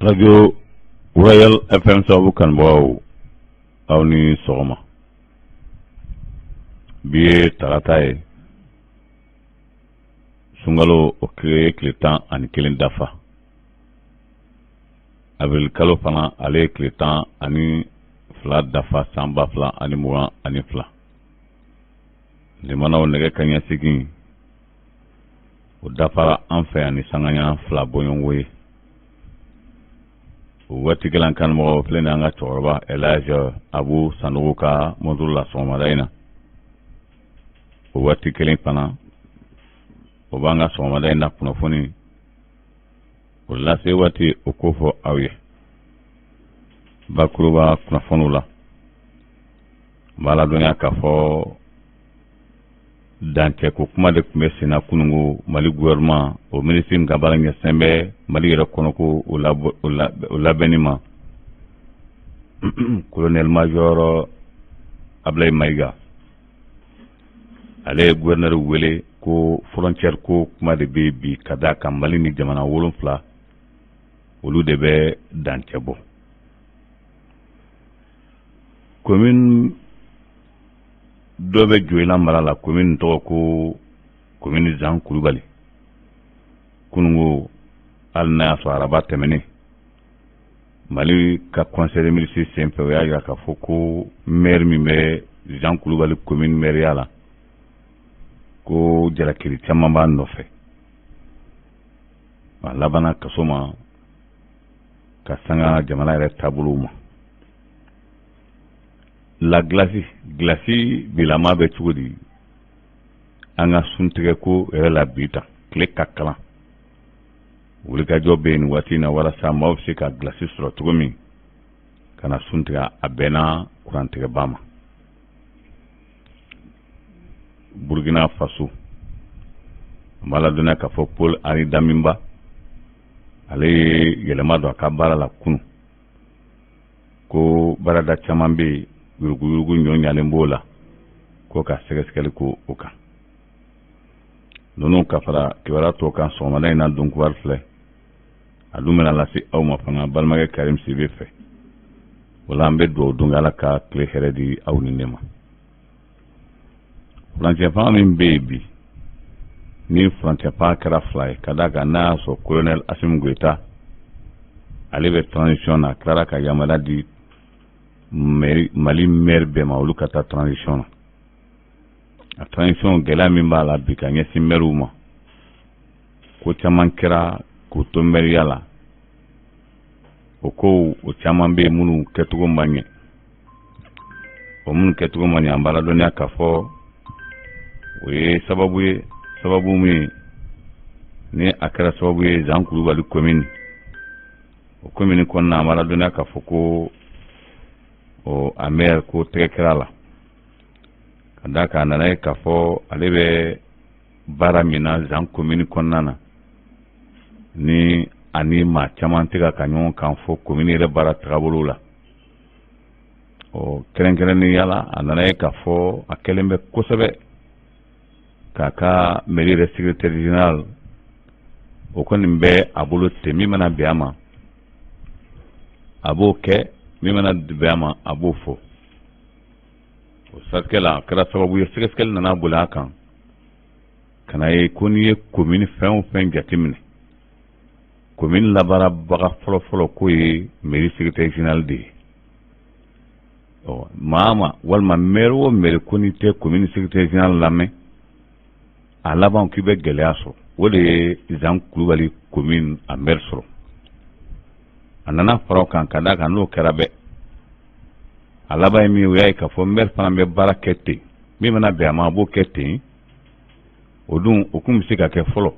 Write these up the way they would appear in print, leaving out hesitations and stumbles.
Radio Royal FM sabu kanbɔw aw ni sɔgɔma. Bi ye tarata ye sunkalo o tile 11 dafa. Avril kalo fana ale ye tile 12 dafa san 2022. Limanaw nɛgɛ kaɲɛ 8 o dafara an fɛ yan ni sanganya 2 bɔɲɔngo ye. O waati kelen kanmɔgɔ filɛ ni an ka cɛkɔrɔba Elijah Abu Sanogo ka monturu la sɔgɔmada in na. O waati kelen fana o b'an ka sɔgɔmada in na kunnafoni o lase waati o ko fɔ aw ye. Bakuruba kunnafoniw la n b'a ladɔnya k'a fɔ dancɛ ko kuma de tun bɛ senna kunungo Mali gouvernement o ministre min ka baara ɲɛsinnen bɛ Mali yɛrɛ kɔnɔ ko o labɛnni ma colonel major Ablaye Mayiga ale ye gouverneur wele ko frontière ko kuma de bɛ bi ka d'a kan Mali ni jamana 7 olu de bɛ dancɛ bɔ. Commune dɔ bɛ Joyila mara la commune tɔgɔ ko commune Jean Kulubali. Kunungo hali n'a y'a sɔrɔ araba tɛmɛnen Mali ka conseil des ministres senfɛ o y'a jira k'a fɔ ko maire min bɛ Jean Kulubali commune maire la ko jalakili caman b'a nɔfɛ. A labanna kaso ma ka sanga jamana yɛrɛ taabolow ma. La glace bilama bɛ cogo di an ka suntigɛ ko yɛrɛ la bi ta tile ka kalan wulikajɔ bɛ yen waati na walasa maaw bɛ se ka glace sɔrɔ cogo min ka na suntigɛ a bɛnna kurantigɛba ma. Burkina Faso n b'a ladɔnya k'a fɔ Paul Henri Daminba ale ye yɛlɛma don a ka baara la kunun ko baarada caman bɛ yen yurugu ɲɔ ɲalen b'o la ko ka sɛgɛsɛgɛli ko o kan. Ninnu ka fara kibaruya tɔw kan sɔgɔmada in na Donkuwari filɛ a dun bɛna lase aw ma fana balimakɛ Karim Sibe fɛ. O la an bɛ dugawu don Ala ka tile hɛrɛ di aw ni ne ma. Furancɛ fanga min bɛ yen bi ni furancɛ fanga kɛra 2 ye ka d'a kan n'a y'a sɔrɔ colonel Assimi Goïta ale bɛ transition na tilara ka yamaruya di Mali maire bɛɛ ma olu ka taa transition na. A transition gɛlɛya min b'a la bi ka ɲɛsin maire ma ko caman kɛra k'o to maire la o ko o caman bɛ minnu kɛcogo ma ɲɛ o minnu kɛcogo ma ɲɛ an b'a ladɔnya k'a fɔ o ye sababu min ni a kɛra sababu ye Jean Kulubali commune o commune kɔnɔna an b'a ladɔnya k'a fɔ ko a maire ko tɛgɛ kɛra la ka d'a kan a nana ye k'a fɔ ale bɛ baara min na Jean commune kɔnɔna na ni ani maa caman tɛ ka ɲɔgɔn kan fɔ commune yɛrɛ baara taabolo la. Kɛrɛnkɛrɛnnenya la a nana ye k'a fɔ a kɛlen bɛ kosɛbɛ k'a ka mairie yɛrɛ secrétaire général o kɔni bɛ a bolo ten min mana bɛn a ma a b'o kɛ min mana bɛn a ma a b'o fɔ. O siratigɛ la a kɛra sababu ye sɛgɛsɛgɛli nana boli a kan ka na ye ko n'i ye commune fɛn o fɛn jateminɛ commune labaarabaga fɔlɔfɔlɔ k'o ye mairie secrétaire général de ye. Maa ma walima maire o maire ko n'i tɛ commune secrétaire général lamɛn a laban k'i bɛ gɛlɛya sɔrɔ o de ye Jean Kulubali commune a maire sɔrɔ. A nana fara o kan ka d'a kan n'o kɛra bɛɛ a laban ye min o y'a ye k'a fɔ maire fana bɛ baara kɛ ten min mana bɛn a ma a b'o kɛ ten o dun o kun bɛ se ka kɛ fɔlɔ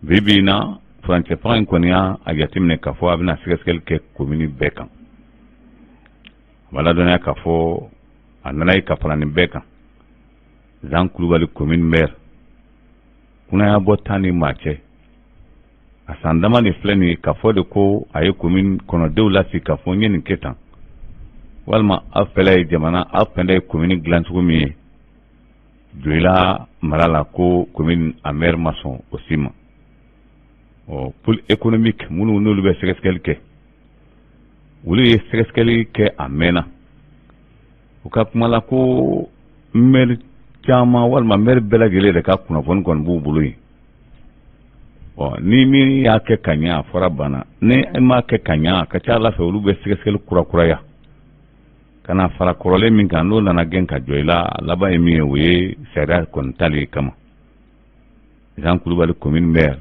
bi in na furancɛ fanga in kɔni y'a jateminɛ k'a fɔ a bɛna sɛgɛsɛgɛli kɛ commune bɛɛ kan. A b'a ladɔnya k'a fɔ a nana ye ka fara nin bɛɛ kan Jean Kulubali commune maire kunaya bɔ tan ni maa cɛ a san dama de filɛ nin ye k'a fɔ de ko a ye commune kɔnɔdenw lasigi k'a fɔ n ye nin kɛ tan walima aw fɛla ye jamana aw fɛnɛ ye commune dilan cogo min ye Joyila mara la ko commune a maire ma sɔn o si ma. pôle économique minnu n'olu bɛ sɛgɛsɛgɛli kɛ olu ye sɛgɛsɛgɛli kɛ a mɛnna u ka kuma la ko maire caman walima maire bɛɛ lajɛlen de ka kunnafoni kɔni b'u bolo yen ni min y'a kɛ ka ɲɛ a fɔra banna ni e m'a kɛ ka ɲɛ a ka ca Ala fɛ olu bɛ sɛgɛsɛgɛli kurakuraya ka na fara kɔrɔlen min kan n'o nana gɛn ka jɔ i la laban ye min ye o ye sariya kɔni tali kama Jean Kulubali commune maire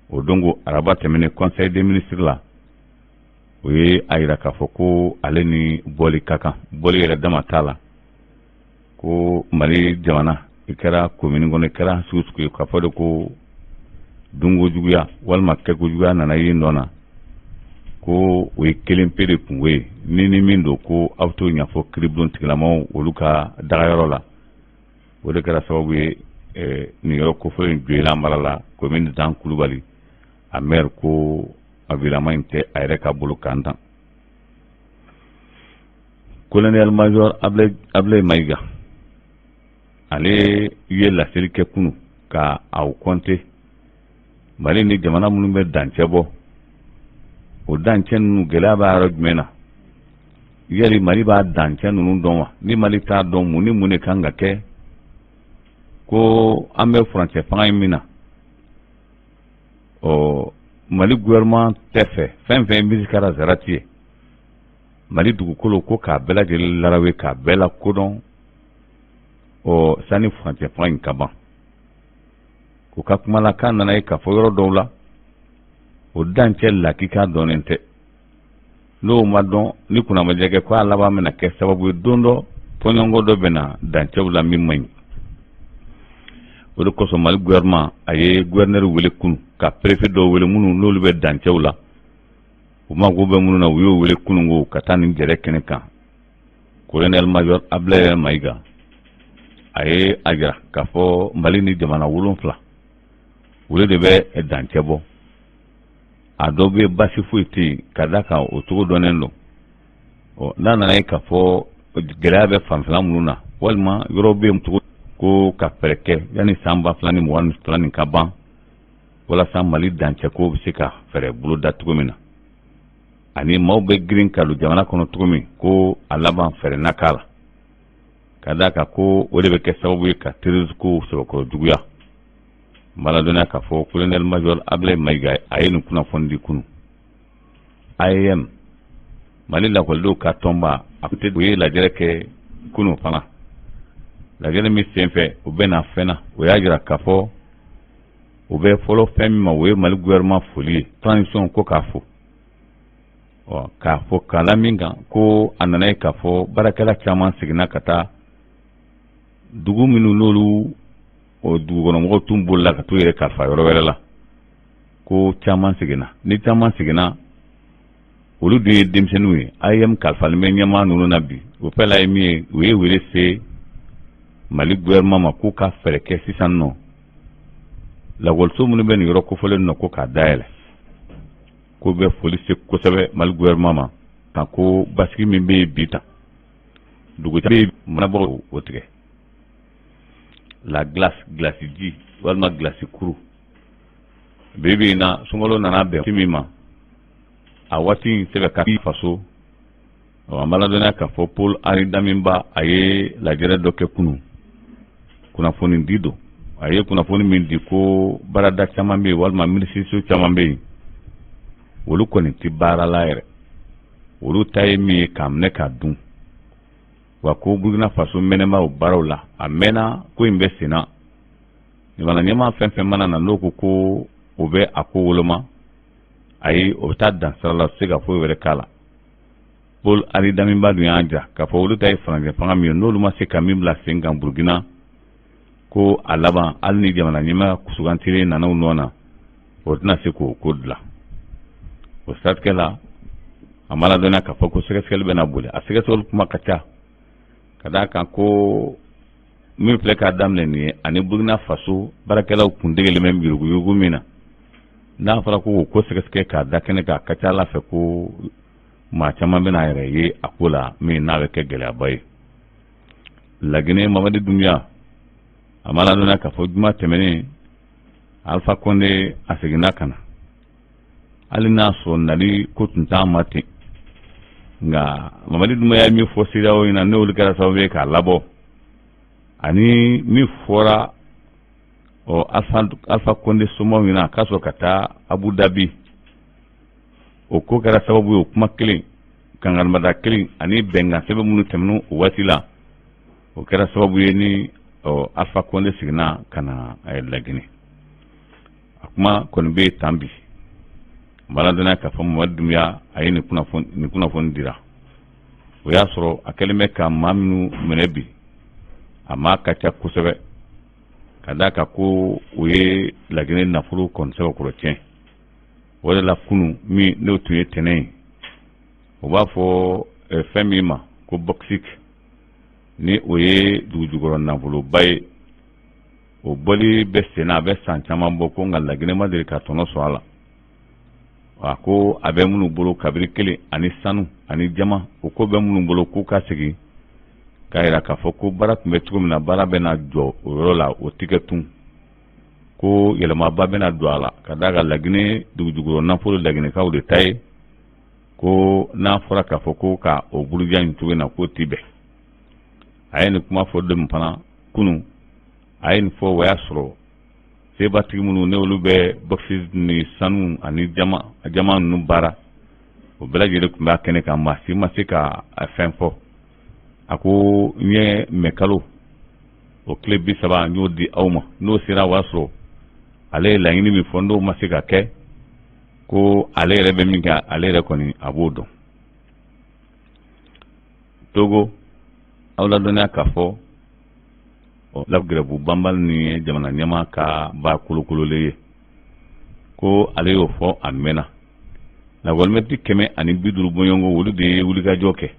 o dongo araba tɛmɛnen conseil des ministres la o ye a yira k'a fɔ ko ale ni bɔli ka kan bɔli yɛrɛ dama t'a la ko Mali jamana i kɛra commune kɔnɔ i kɛra sugu sugu ye k'a fɔ de ko dungo juguya walima kɛko juguya nana ye nɔ na ko o ye kelen pe de kungo ye ni min don ko aw t'o ɲɛfɔ kiribulon tigilamaw olu ka dagayɔrɔ la o de kɛra sababu ye nin yɔrɔ kofɔlen in joyila mara la commune Dan Kulubali a maire ko a virama in tɛ a yɛrɛ ka bolo kan tan colonel major Ablaye Mayiga ale ye laseli kɛ kunu ka aw kɔnte Mali ni jamana minnu bɛ dancɛ bɔ o dancɛ ninnu gɛlɛya b'a yɔrɔ jumɛn na yali Mali b'a dancɛ ninnu dɔn wa ni Mali t'a dɔn mun ni mun de kan ka kɛ ko an bɛ furancɛ fanga in min na Mali gouvernement tɛ fɛ fɛn fɛn min kɛra zarati ye Mali dugukolo ko k'a bɛɛ lajɛlen larawe k'a bɛɛ lakodɔn sani furancɛ fanga in ka ban o ka kuma la k'a nana ye k'a fɔ yɔrɔ dɔw la o dancɛ lakika dɔnnen tɛ n'o ma dɔn ni kunnamajɛ kɛ ko a laban bɛna kɛ sababu ye don dɔ tɔɲɔgɔn dɔ bɛna dancɛw la min man ɲi o de kosɔn Mali gouvernement a ye gouverneur wele kunu ka préfet dɔw wele minnu n'olu bɛ dancɛw la u mago bɛ minnu na u y'o wele kunungo ka taa nin jɛrɛ kɛnɛ kan colonel major Ablaye Mayiga a ye a jira k'a fɔ Mali ni jamana 7 olu de bɛ dancɛ bɔ a dɔw bɛ basi foyi tɛ yen ka da kan o cogo dɔnnen don n'a nana ye k'a fɔ gɛlɛya bɛ fanfɛla minnu na walima yɔrɔ bɛ yen cogo ko ka fɛɛrɛ kɛ yanni san 2022 nin ka ban walasa Mali dancɛ ko bɛ se ka fɛɛrɛ bolo da cogo min na ani maaw bɛ girin ka don jamana kɔnɔ cogo min ko a laban fɛɛrɛ na k'a la ka da kan ko o de bɛ kɛ sababu ye ka terrorisme ko sɛbɛkɔrɔ juguya maladɔnniya k'a fɔ colonel major Ablaye Mayiga a ye nin kunnafoni di kunu IAM Mali lakɔlidenw ka tɔnba a peut être o ye lajɛrɛ kɛ kunu fana lajɛrɛ min senfɛ o bɛ na fɛn na o y'a jira k'a fɔ o bɛ fɔlɔ fɛn min ma o ye Mali gouvernement foli ye transition ko k'a fɔ k'a fɔ k'a la min kan ko a nana ye k'a fɔ baarakɛla caman seginna ka taa dugu minnu n'olu o dugukɔnɔmɔgɔw tun bolila ka t'u yɛrɛ kalifa yɔrɔ wɛrɛ la ko caman seginna ni caman seginna olu dun ye denmisɛnninw ye IAM kalifalen bɛ ɲɛmaa ninnu na bi o fɛn la ye min ye o ye wele se Mali gouvernement ma k'u ka fɛɛrɛ kɛ sisan nɔ lakɔliso minnu bɛ nin yɔrɔ kofɔlen nɔ ko k'a dayɛlɛ ko bɛ foli se kosɛbɛ Mali gouvernement ma kan ko basigi min bɛ yen bi tan dugu bɛ yen manabagaw o tigɛ la glace ji walima glace kuru bibi na sunkalo nana bɛn min ma a waati sɛbɛ ka faso an b'a ladɔnniya k'a fɔ Paul Henri Daminba a ye lajɛrɛ dɔ kɛ kunu kunnafoni di don a ye kunnafoni min di ko baarada caman bɛ yen walima minisiriso caman bɛ yen olu kɔni tɛ baara la yɛrɛ olu ta ye min ye k'a minɛ k'a dun wa ko Burkina Faso mɛnɛma o baaraw la a mɛnna ko in bɛ sen na jamana ɲɛmaa fɛn fɛn mana na n'o ko o bɛ a ko woloma ayi o bɛ taa dansara la se ka foyi wɛrɛ k'a la Paul Henri Daminba dun y'a jira k'a fɔ olu ta ye faransɛ fanga min ye n'olu ma se ka min bila sen kan Burkina ko a laban hali ni jamana ɲɛmaa sugantilen nana u nɔ na o tɛna se k'o ko dilan o siratigɛ la a ma ladɔnniya k'a fɔ ko sɛgɛsɛgɛli bɛna boli a sɛgɛsɛgɛli kuma ka ca ka d'a kan ko min filɛ k'a daminɛ nin ye ani Burkina Faso baarakɛlaw kun degelen bɛ yuruguyurugu min na n'a fɔra ko ko sɛgɛsɛgɛ k'a da kɛnɛ kan a ka ca Ala fɛ ko maa caman bɛna yɛrɛ ye a ko la min n'a bɛ kɛ gɛlɛyaba ye Laginɛ Mamadi Dunbiya a ma ladɔnniya k'a fɔ juma tɛmɛnen Alpha Condé asigina kana alina so nali ko tunta mate nga Mamadi Doumbouya mi fo CEDEAO ina ne wuli kɛra sababu ye k'a labɔ ani mi fɔra o Alpha Condé somɔgɔw ɲɛna k'a sɔrɔ ka taa Abu Dhabi o ko kɛra sababu ye o kuma kelen kangarumada kelen ani bɛnkan sɛbɛn minnu tɛmɛna o waati la o kɛra sababu ye ni Alpha Condé seginna ka na Laginɛ a kuma kɔni bɛ tan bi maladɔnna k'a fɔ Mamadi Doumbouya a ye nin kunnafoni dira o y'a sɔrɔ a kɛlen bɛ ka maa minnu minɛ bi a maa ka ca kosɛbɛ ka d'a kan ko o ye Laginɛ nafolo kɔni sɛbɛkɔrɔ tiɲɛ o de la kunu min n'o tun ye tɛnɛn ye o b'a fɔ fɛn min ma ko bɔkisiki ni o ye dugujukɔrɔ nafoloba ye o bɔli bɛ senna a bɛ san caman bɔ ko nka Laginɛ ma deli ka tɔnɔ sɔrɔ a la a ko a bɛ minnu bolo kabiri kelen ani sanu ani jama o ko bɛ minnu bolo k'u ka segin k'a yira k'a fɔ ko baara tun bɛ cogo min na baara bɛna jɔ o yɔrɔ la o tigɛ tun ko yɛlɛmaba bɛna don a la ka d'a kan Laginɛ dugujukɔrɔ nafolo Laginɛkaw de ta ye ko n'a fɔra k'a fɔ ko ka o buruja in cogo in na k'o ti bɛn a ye nin kuma fɔ don fana kunu a ye nin fɔ o y'a sɔrɔ sebatigi minnu ne olu bɛ bɔkisi ni sanu ani jama ninnu baara o bɛɛ lajɛlen tun b'a kɛnɛ kan maa si ma se ka fɛn fɔ a ko n ye mɛkalo o tile 30 n y'o di aw ma n'o sera o y'a sɔrɔ ale ye laɲini min fɔ n'o ma se ka kɛ ko ale yɛrɛ bɛ min kɛ ale yɛrɛ kɔni a b'o dɔn Togo aw ladɔnniya k'a fɔ Lagrɛbu banbali ni ye jamana ɲɛmaa ka ba kolokololen ye ko ale y'o fɔ a mɛnna lakɔlimɛtiri 150 bɔɲɔgɔnko olu de ye wulikajɔ kɛ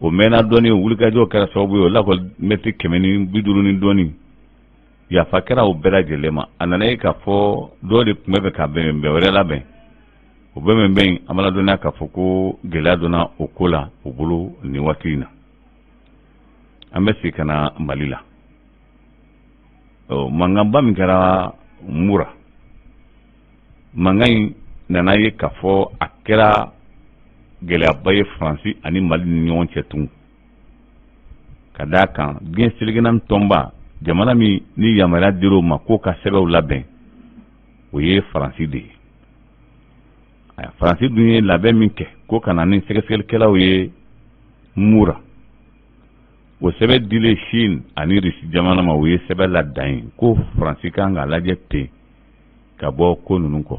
o mɛnna dɔɔni o wulikajɔ kɛra sababu ye o lakɔlimɛtiri 150 ni dɔɔni yafa kɛra o bɛɛ lajɛlen ma a nana ye k'a fɔ dɔw de tun bɛ ka bɛnbɛn wɛrɛ labɛn o bɛnbɛn an b'a ladɔnniya k'a fɔ ko gɛlɛya donna o ko la o bolo nin waati in na an bɛ segin ka na Mali la mankanba min kɛra Mura mankan in nana ye k'a fɔ a kɛra gɛlɛyaba ye Faransi ani Mali ni ɲɔgɔn cɛ tun ka d'a kan diɲɛ selekɛnɛ tɔnba jamana min ni yamaruya dir'o ma k'o ka sɛbɛnw labɛn o ye Faransi de ye Faransi dun ye labɛn min kɛ ko ka na ni sɛgɛsɛgɛlikɛlaw ye Mura o sɛbɛn dilen Chine ani Russie jamana ma o ye sɛbɛn la dan ye ko Faransi kan k'a lajɛ ten ka bɔ ko ninnu kɔ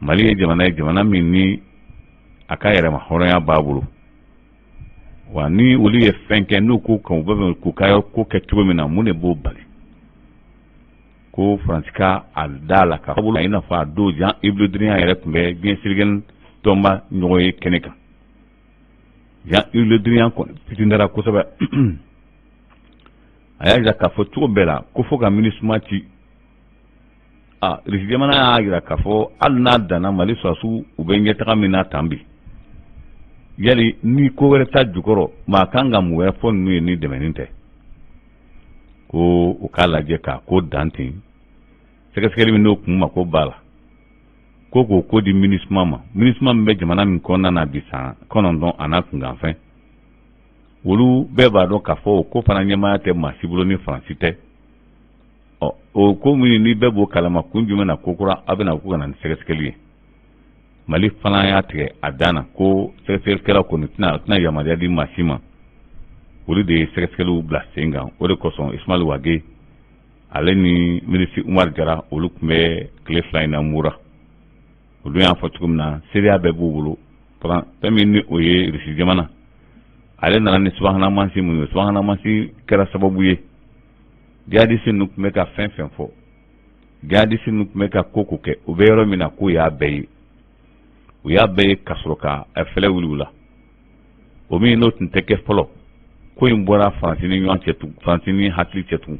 Mali ye jamana min ni a ka yɛrɛma hɔrɔnya b'a bolo wa ni olu ye fɛn kɛ n'u ko kan u bɛ k'u ka ko kɛ cogo min na mun de b'o bali ko Faransi ka a da la ka fɔ i n'a fɔ a don Jean Yves Le Drian yɛrɛ tun bɛ diɲɛ selekɛnɛ tɔnba ɲɔgɔn ye kɛnɛ kan Jean Yves Le Drian kɔni fitindara kosɛbɛ a y'a jira k'a fɔ cogo bɛɛ la ko fo ka MINUSMA ci Russie jamana y'a jira k'a fɔ hali n'a danna Mali sɔrɔsiw u bɛ ɲɛtaga min na tan bi yali ni ko wɛrɛ ta jukɔrɔ maa kan ka mun wɛrɛ fɔ ninnu ye ni dɛmɛni tɛ ko u k'a lajɛ k'a ko dan ten sɛgɛsɛgɛli min n'o kun ma ko b'a la ko k'o ko di MINUSMA ma MINUSMA min bɛ jamana min kɔnɔna na bi san 9 a n'a kunkanfɛn olu bɛɛ b'a dɔn k'a fɔ o ko fana ɲɛmaaya tɛ maa si bolo ni Faransi tɛ o ko min ni bɛɛ b'o kalama kun jumɛn na ko kura a bɛna ko ka na ni sɛgɛsɛgɛli ye Mali fana y'a tigɛ a dan na ko sɛgɛsɛgɛlikɛlaw kɔni tɛna yamaruya di maa si ma olu de ye sɛgɛsɛgɛliw bila sen kan o de kosɔn Ismail Wage ale ni minisiri Umar Jara olu tun bɛ tile 2 in na Mura olu y'a fɔ cogo min na seereya bɛɛ b'u bolo fɛn min ni o ye Russie jamana ale nana ni subahana mansi mun ye subahana mansi kɛra sababu ye jihadisi ninnu tun bɛ ka fɛn fɛn fɔ jihadisi ninnu tun bɛ ka ko kɛ u bɛ yɔrɔ min na k'o y'a bɛɛ ye u y'a bɛɛ ye ka sɔrɔ ka fɛlɛ wuli u la o min n'o tun tɛ kɛ fɔlɔ ko in bɔra Faransi ni ɲɔgɔn cɛ tun Faransi ni hakili cɛ tun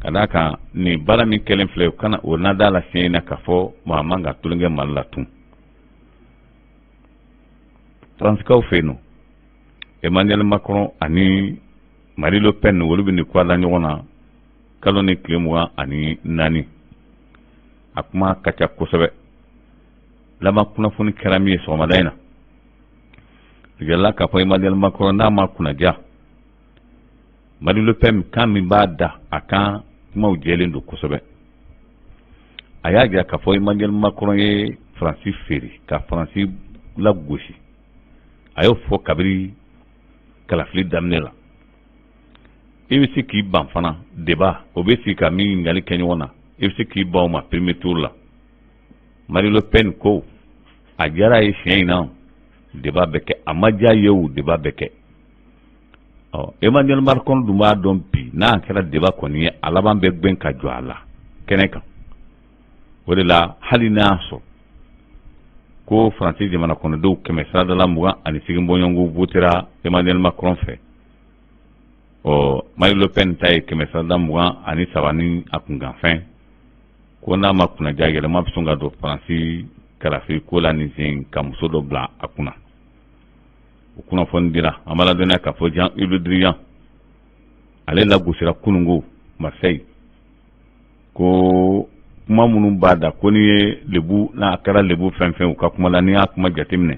ka d'a kan nin baara min kɛlen filɛ o kana o nada la fiɲɛ in na k'a fɔ maa man ka tulonkɛ Mali la tun Faransikɛw fɛ yen nɔ Emmanuel Macron ani Marie Le Pen olu bɛ nin kuwa la ɲɔgɔn na kalo ni tile 24 a kuma ka ca kosɛbɛ laban kunnafoni kɛra min ye sɔgɔmada in na yalla k'a fɔ Emmanuel Macron n'a ma kunnaja Marine Le Pen kan min b'a da a kan kumaw jɛlen don kosɛbɛ a y'a jira k'a fɔ Emmanuel Macron ye Faransi feere ka Faransi lagosi a y'o fɔ kabiri kalafili daminɛ la i bɛ se k'i ban fana débat o bɛ sigi ka min ɲininkali kɛ ɲɔgɔn na i bɛ se k'i ban o ma premier tour la Marine Le Pen ko a diyara a ye siɲɛ in na débat bɛ kɛ a ma diya ye o débat bɛ kɛ Emmanuel Macron dun b'a dɔn bi n'a kɛra débat kɔni ye a laban bɛ gbɛn ka jɔ a la kɛnɛ kan o de la hali n'a y'a sɔrɔ ko Faransi jamana kɔnɔdenw 128 bɔɲɔgɔnko votera Emmanuel Macron fɛ Marine Le Pen ta ye 123 ni a kunkanfɛn ko n'a ma kunnaja yɛlɛma bɛ sɔn ka don Faransi karafi ko la nin sen ka muso dɔ bila a kunna o kunnafoni dira an b'a ladɔnniya k'a fɔ Jean-Yves Le Drian ale lagosira kunungo Marseille ko kuma minnu b'a da ko ni ye lebu n'a kɛra lebu fɛn fɛn u ka kuma la n'i y'a kuma jateminɛ